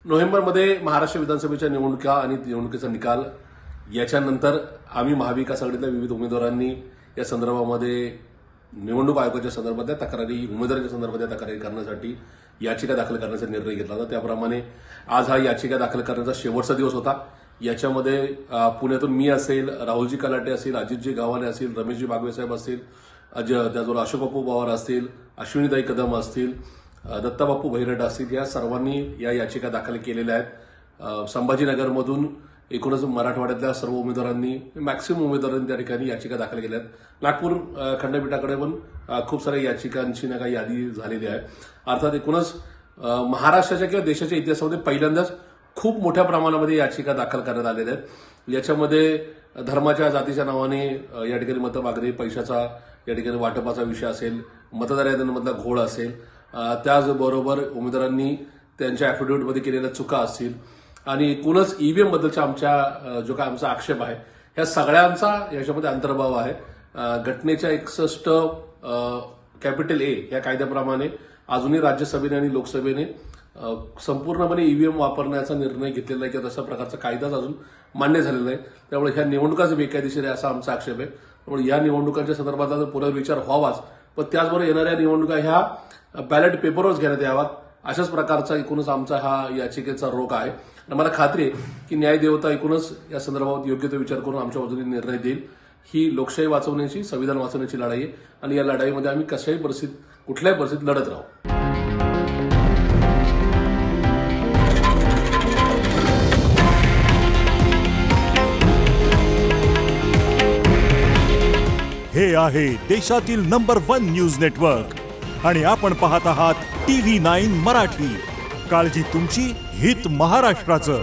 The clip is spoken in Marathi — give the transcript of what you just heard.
नोव्हेंबरमध्ये महाराष्ट्र विधानसभेच्या निवडणुका आणि निवडणुकीचा निकाल याच्यानंतर आम्ही महाविकास आघाडीतल्या विविध उमेदवारांनी या संदर्भामध्ये निवडणूक आयोगाच्या संदर्भातल्या तक्रारी उमेदवारांच्या संदर्भातल्या तक्रारी करण्यासाठी याचिका दाखल करण्याचा निर्णय घेतला होता। त्याप्रमाणे आज हा याचिका दाखल करण्याचा शेवटचा दिवस होता। याच्यामध्ये पुण्यातून मी असेल, राहुलजी कलाटे असेल, अजितजी गावाने असेल, रमेशजी बागवे साहेब असतील, त्याचबरोबर अशोक बापू पवार असतील, अश्विनीताई कदम असतील, दत्ताबापू भैरट असतील, या सर्वांनी या याचिका दाखल केलेल्या आहेत। संभाजीनगरमधून एकूणच मराठवाड्यातल्या सर्व उमेदवारांनी मॅक्सिमम उमेदवारांनी त्या ठिकाणी याचिका दाखल केल्या आहेत। नागपूर खंडपीठाकडे पण खूप साऱ्या याचिकांची काही यादी झालेली आहे। अर्थात एकूणच महाराष्ट्राच्या किंवा देशाच्या इतिहासामध्ये पहिल्यांदाच खूप मोठ्या प्रमाणामध्ये याचिका दाखल करण्यात आलेल्या आहेत। याच्यामध्ये धर्माच्या जातीच्या नावाने या ठिकाणी मतं मागणे, पैशाचा या ठिकाणी वाटपाचा विषय असेल, मतदार याद्यांमधला घोळ असेल, त्याचबरोबर उमेदवारांनी त्यांच्या ॲफिडेव्हिटमध्ये केलेल्या चुका असतील आणि एकूणच ईव्हीएम बद्दलचा जो काय आमचा आक्षेप आहे ह्या सगळ्यांचा याच्यामध्ये अंतर्भाव आहे। घटनेच्या 61 कॅपिटल ए या कायद्याप्रमाणे अजूनही राज्यसभेने आणि लोकसभेने संपूर्णपणे ईव्हीएम वापरण्याचा निर्णय घेतलेला आहे किंवा तशा प्रकारचा कायदाच अजून मान्य झालेला नाही। त्यामुळे ह्या निवडणुकाच बेकायदेशीर आहे असा आमचा आक्षेप आहे। त्यामुळे या निवडणुकांच्या संदर्भात पुनर्विचार व्हावाच, पण त्याचबरोबर येणाऱ्या निवडणुका ह्या बॅलेट पेपरवरच घेण्यात याव्यात अशाच प्रकारचा एकूणच आमचा हा याचिकेचा रोख आहे। मला खात्री आहे की न्यायदेवता एकूणच या संदर्भात योग्य तो विचार करून आमच्या बाजूने निर्णय देईल। ही लोकशाही वाचवण्याची, संविधान वाचवण्याची लढाई आहे आणि या लढाईमध्ये आम्ही कुठल्याही परिस्थितीत लढत राहू। हे आहे देशातील नंबर 1 न्यूज नेटवर्क आणि आपण पाहत आहात TV9 मराठी। काळजी तुमची, हित महाराष्ट्राचं।